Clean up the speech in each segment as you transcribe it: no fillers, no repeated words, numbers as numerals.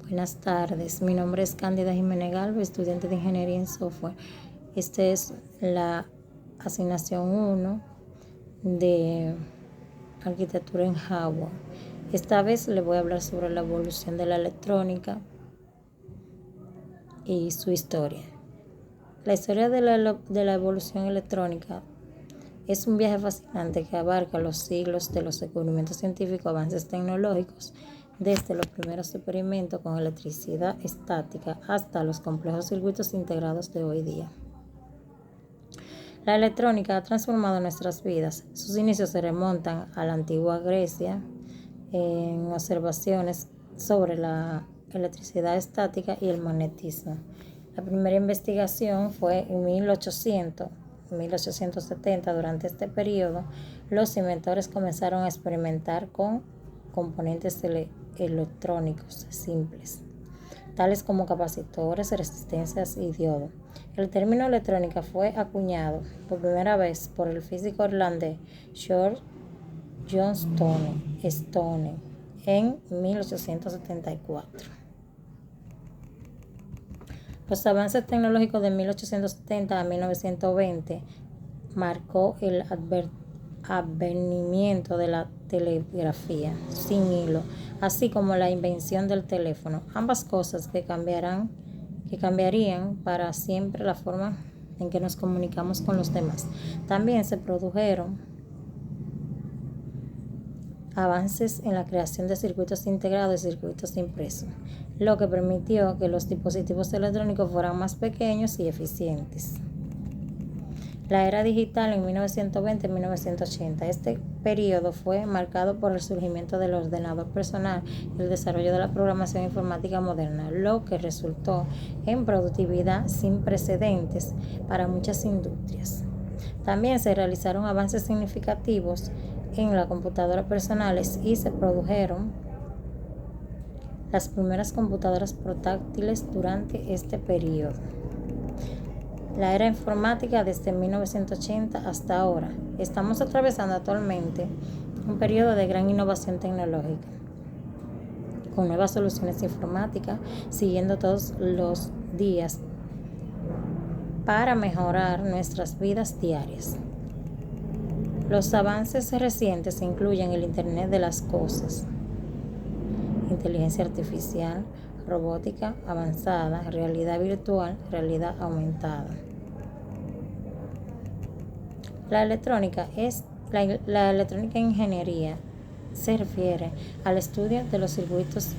Buenas tardes, mi nombre es Cándida Jiménez Galvez, estudiante de Ingeniería en Software. Esta es la asignación 1 de Arquitectura en Hardware. Esta vez le voy a hablar sobre la evolución de la electrónica y su historia. La historia de la evolución electrónica es un viaje fascinante que abarca los siglos de los descubrimientos científicos, avances tecnológicos, desde los primeros experimentos con electricidad estática hasta los complejos circuitos integrados de hoy día. La electrónica ha transformado nuestras vidas. Sus inicios se remontan a la antigua Grecia en observaciones sobre la electricidad estática y el magnetismo. La primera investigación fue en 1870. Durante este periodo, los inventores comenzaron a experimentar con componentes electrónicos simples, tales como capacitores, resistencias y diodos. El término electrónica fue acuñado por primera vez por el físico irlandés George John Stone en 1874. Los avances tecnológicos de 1870 a 1920 marcó el advenimiento de la telegrafía sin hilo, así como la invención del teléfono, ambas cosas que cambiarían para siempre la forma en que nos comunicamos con los demás. También se produjeron avances en la creación de circuitos integrados y circuitos impresos, lo que permitió que los dispositivos electrónicos fueran más pequeños y eficientes. La era digital en 1920 y 1980. Este periodo fue marcado por el surgimiento del ordenador personal y el desarrollo de la programación informática moderna, lo que resultó en productividad sin precedentes para muchas industrias. También se realizaron avances significativos en las computadoras personales y se produjeron las primeras computadoras portátiles durante este periodo. La era informática desde 1980 hasta ahora. Estamos atravesando actualmente un periodo de gran innovación tecnológica, con nuevas soluciones informáticas, siguiendo todos los días para mejorar nuestras vidas diarias. Los avances recientes incluyen el Internet de las Cosas, inteligencia artificial, robótica avanzada, realidad virtual, realidad aumentada. La electrónica en ingeniería se refiere al estudio de los circuitos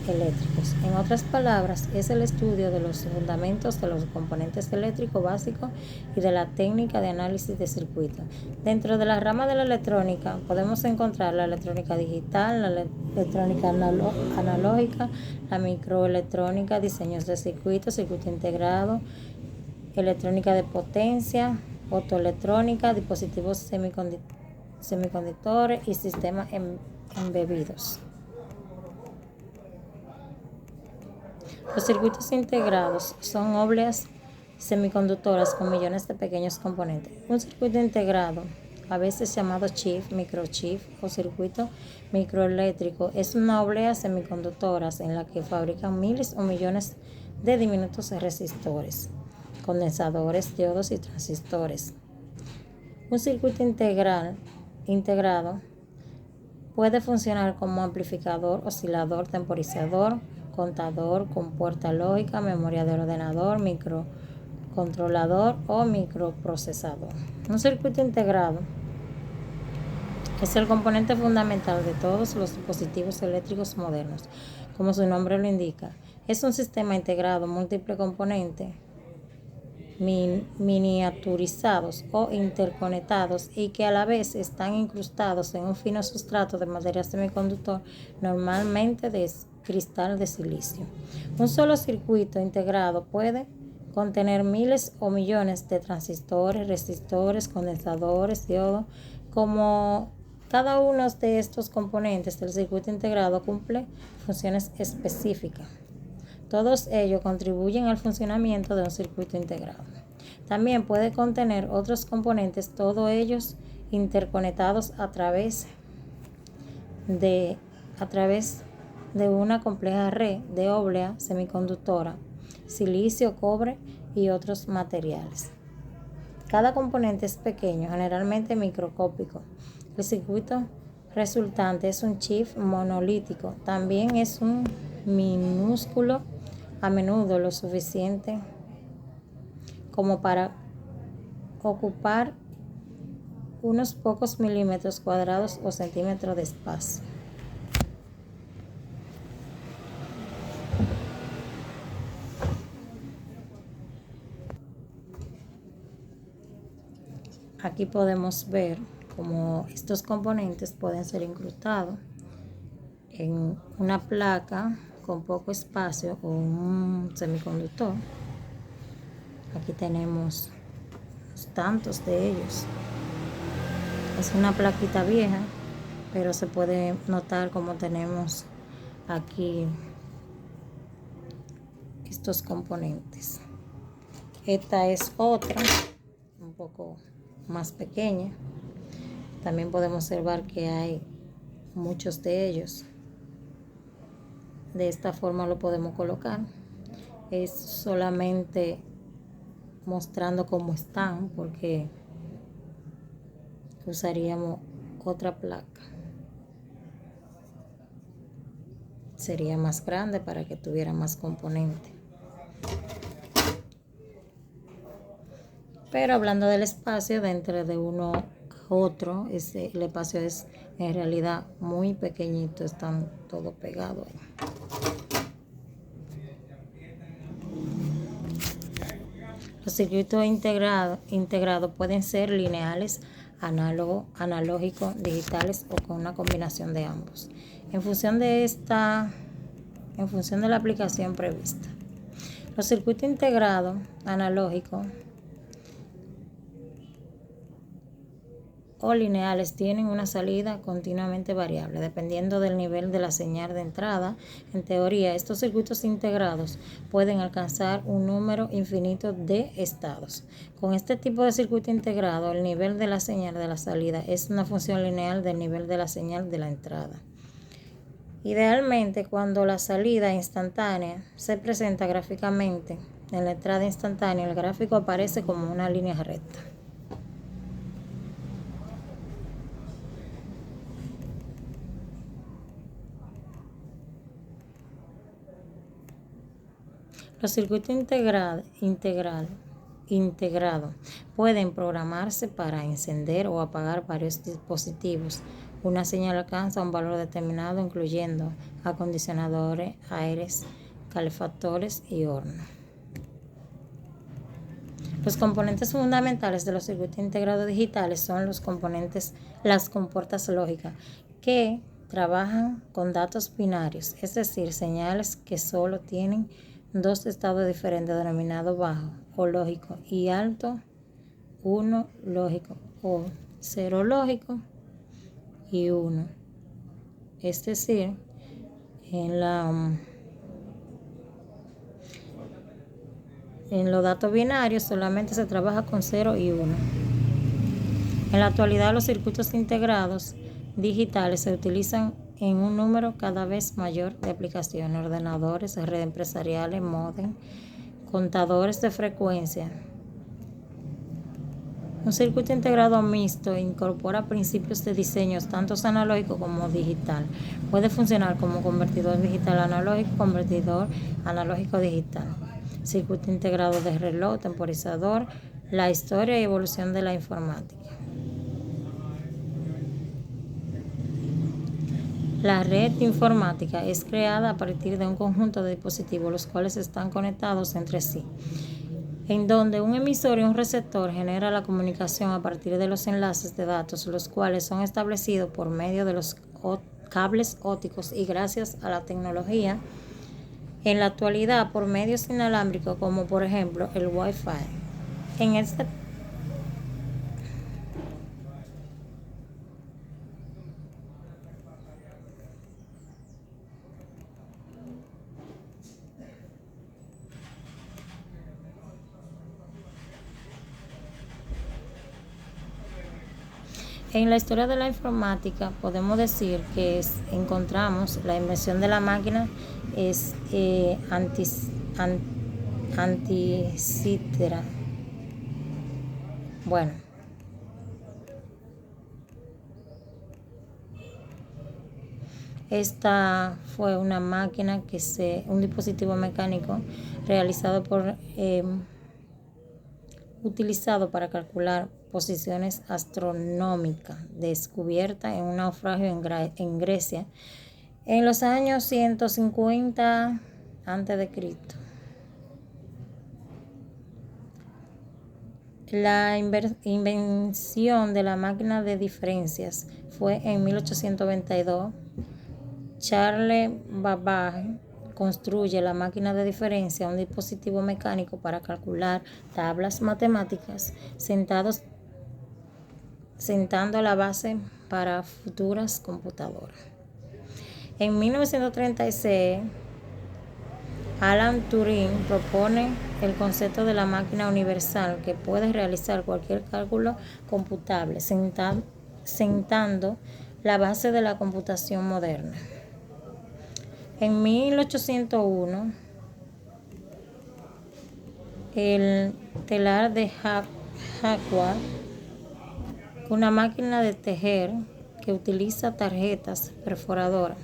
eléctricos. En otras palabras, es el estudio de los fundamentos de los componentes eléctricos básicos y de la técnica de análisis de circuitos. Dentro de la rama de la electrónica podemos encontrar la electrónica digital, la electrónica analógica, la microelectrónica, diseños de circuitos, circuito integrado, electrónica de potencia, optoelectrónica, dispositivos semiconductores y sistemas embebidos. Los circuitos integrados son obleas semiconductoras con millones de pequeños componentes. Un circuito integrado, a veces llamado chip, microchip o circuito microeléctrico, es una oblea semiconductora en la que fabrican miles o millones de diminutos resistores, condensadores, diodos y transistores. Un circuito integrado puede funcionar como amplificador, oscilador, temporizador, contador, compuerta lógica, memoria de ordenador, microcontrolador o microprocesador. Un circuito integrado es el componente fundamental de todos los dispositivos eléctricos modernos. Como su nombre lo indica, es un sistema integrado múltiple componentes miniaturizados o interconectados y que a la vez están incrustados en un fino sustrato de material semiconductor, normalmente de cristal de silicio. Un solo circuito integrado puede contener miles o millones de transistores, resistores, condensadores, diodos. Como cada uno de estos componentes del circuito integrado cumple funciones específicas, todos ellos contribuyen al funcionamiento de un circuito integrado. También puede contener otros componentes, todos ellos interconectados a través de una compleja red de óblea semiconductora, silicio, cobre y otros materiales. Cada componente es pequeño, generalmente microscópico. El circuito resultante es un chip monolítico. También es un minúsculo, a menudo lo suficiente como para ocupar unos pocos milímetros cuadrados o centímetros de espacio. Aquí podemos ver cómo estos componentes pueden ser incrustados en una placa con poco espacio o un semiconductor. Aquí tenemos tantos de ellos. Es una plaquita vieja, pero se puede notar como tenemos aquí estos componentes. Esta es otra, un poco más pequeña. También podemos observar que hay muchos de ellos. De esta forma lo podemos colocar. Es solamente mostrando cómo están, porque usaríamos otra placa. Sería más grande para que tuviera más componentes. Pero hablando del espacio, dentro de uno a otro, el espacio es en realidad muy pequeñito, están todos pegados ahí. Los circuitos integrados pueden ser lineales, analógicos, digitales o con una combinación de ambos, en función de la aplicación prevista. Los circuitos integrados analógicos o lineales tienen una salida continuamente variable dependiendo del nivel de la señal de entrada. En teoría, estos circuitos integrados pueden alcanzar un número infinito de estados. Con este tipo de circuito integrado, el nivel de la señal de la salida es una función lineal del nivel de la señal de la entrada. Idealmente, cuando la salida instantánea se presenta gráficamente en la entrada instantánea, el gráfico aparece como una línea recta. Los circuitos integrados pueden programarse para encender o apagar varios dispositivos. Una señal alcanza un valor determinado, incluyendo acondicionadores, aires, calefactores y hornos. Los componentes fundamentales de los circuitos integrados digitales son las compuertas lógicas, que trabajan con datos binarios, es decir, señales que solo tienen dos estados diferentes denominados bajo o lógico y alto, 1 lógico o 0 lógico y 1. Es decir, en los datos binarios solamente se trabaja con 0 y 1. En la actualidad, los circuitos integrados digitales se utilizan en un número cada vez mayor de aplicaciones: ordenadores, redes empresariales, módem, contadores de frecuencia. Un circuito integrado mixto incorpora principios de diseño tanto analógico como digital. Puede funcionar como convertidor digital analógico, convertidor analógico digital, circuito integrado de reloj, temporizador, la historia y evolución de la informática. La red informática es creada a partir de un conjunto de dispositivos los cuales están conectados entre sí, en donde un emisor y un receptor generan la comunicación a partir de los enlaces de datos, los cuales son establecidos por medio de los cables ópticos y, gracias a la tecnología, en la actualidad por medios inalámbricos como por ejemplo el Wi-Fi. En este En la historia de la informática podemos decir que encontramos la invención de la máquina es anticítera. Bueno, esta fue una máquina un dispositivo mecánico realizado utilizado para calcular posiciones astronómicas, descubierta en un naufragio en Grecia en los años 150 a.C. La invención de la máquina de diferencias fue en 1822. Charles Babbage construye la máquina de diferencia, un dispositivo mecánico para calcular tablas matemáticas, sentando la base para futuras computadoras. En 1936, Alan Turing propone el concepto de la máquina universal que puede realizar cualquier cálculo computable, sentando la base de la computación moderna. En 1801, el telar de Jacquard, una máquina de tejer que utiliza tarjetas perforadoras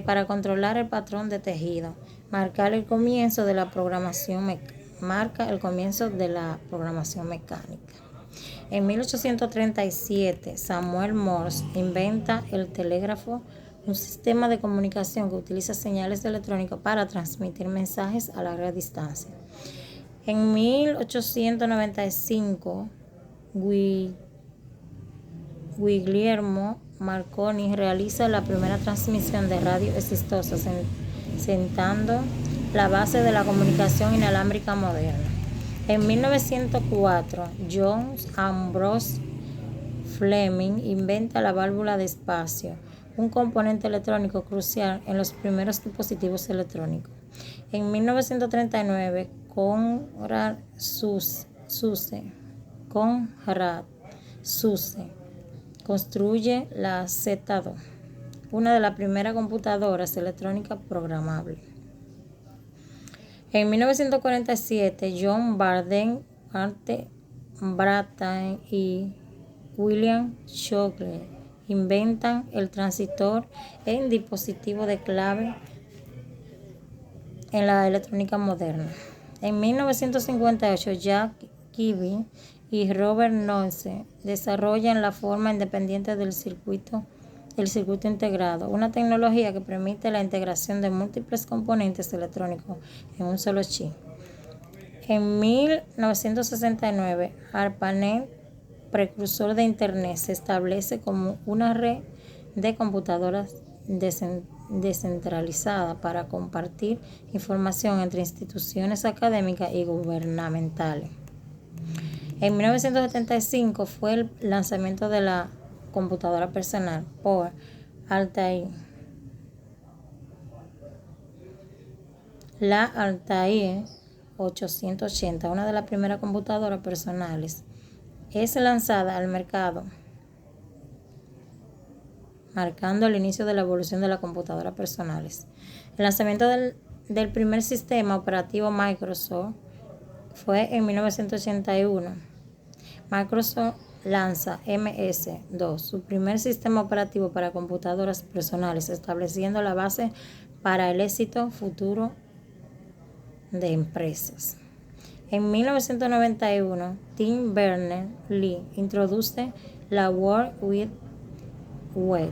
para controlar el patrón de tejido, marca el comienzo de la programación mecánica. En 1837, Samuel Morse inventa el telégrafo, un sistema de comunicación que utiliza señales electrónicas para transmitir mensajes a larga distancia. En 1895, Guglielmo Marconi realiza la primera transmisión de radio exitosa, sentando la base de la comunicación inalámbrica moderna. En 1904, John Ambrose Fleming inventa la válvula de espacio, un componente electrónico crucial en los primeros dispositivos electrónicos. En 1939, Konrad Zuse construye la Z2, una de las primeras computadoras electrónicas programables. En 1947, John Brattain y William Shockley inventan el transistor en dispositivo de clave en la electrónica moderna. En 1958, Jack Kirby y Robert Noyce desarrollan la forma independiente del circuito integrado, una tecnología que permite la integración de múltiples componentes electrónicos en un solo chip. En 1969, ARPANET, precursor de Internet, se establece como una red de computadoras descentralizada para compartir información entre instituciones académicas y gubernamentales. En 1975 fue el lanzamiento de la computadora personal por Altair. La Altair 880, una de las primeras computadoras personales, es lanzada al mercado, marcando el inicio de la evolución de las computadoras personales. El lanzamiento del primer sistema operativo Microsoft fue en 1981. Microsoft lanza MS-2, su primer sistema operativo para computadoras personales, estableciendo la base para el éxito futuro de empresas. En 1991, Tim Berners-Lee introduce la World Wide Web,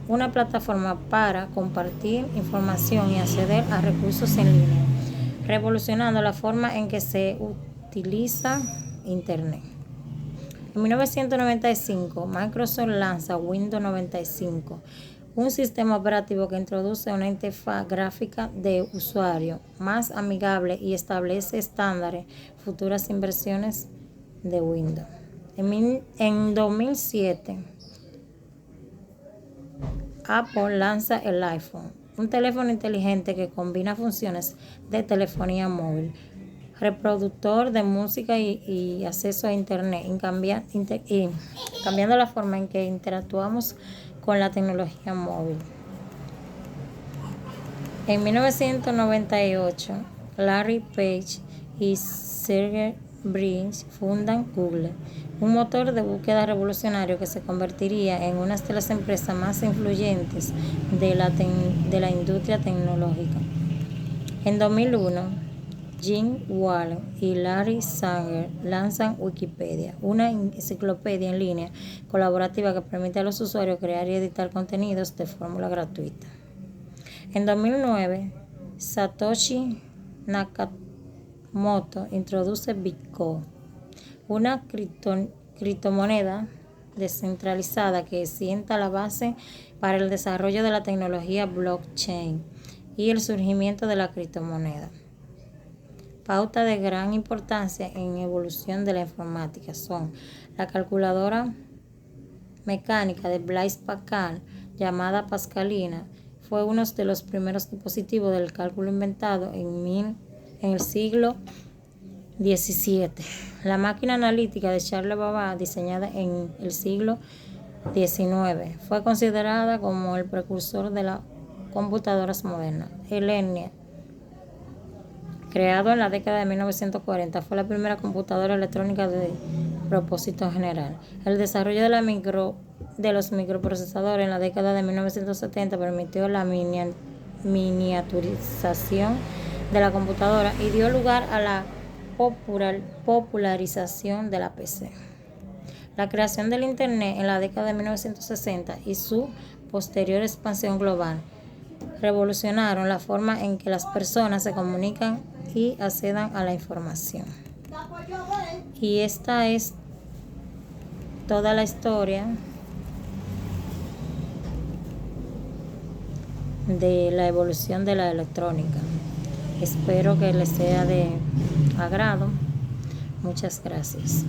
una plataforma para compartir información y acceder a recursos en línea, revolucionando la forma en que se utiliza Internet. En 1995, Microsoft lanza Windows 95, un sistema operativo que introduce una interfaz gráfica de usuario más amigable y establece estándares futuras inversiones de Windows. En 2007, Apple lanza el iPhone, un teléfono inteligente que combina funciones de telefonía móvil, reproductor de música y acceso a Internet, cambiando la forma en que interactuamos con la tecnología móvil. En 1998, Larry Page y Sergey Brin fundan Google, un motor de búsqueda revolucionario que se convertiría en una de las empresas más influyentes de la industria tecnológica. En 2001, Jim Wall y Larry Sanger lanzan Wikipedia, una enciclopedia en línea colaborativa que permite a los usuarios crear y editar contenidos de forma gratuita. En 2009, Satoshi Nakamoto introduce Bitcoin, una criptomoneda descentralizada que sienta la base para el desarrollo de la tecnología blockchain y el surgimiento de la criptomoneda. Pautas de gran importancia en evolución de la informática son la calculadora mecánica de Blaise Pascal, llamada Pascalina, fue uno de los primeros dispositivos del cálculo inventado en el siglo XVII. La máquina analítica de Charles Babbage, diseñada en el siglo XIX, fue considerada como el precursor de las computadoras modernas. El ENIAC, creado en la década de 1940, fue la primera computadora electrónica de propósito general. El desarrollo de los microprocesadores en la década de 1970 permitió la miniaturización de la computadora y dio lugar a la popularización de la PC. La creación del Internet en la década de 1960 y su posterior expansión global revolucionaron la forma en que las personas se comunican y accedan a la información. Y esta es toda la historia de la evolución de la electrónica. Espero que les sea de agrado. Muchas gracias.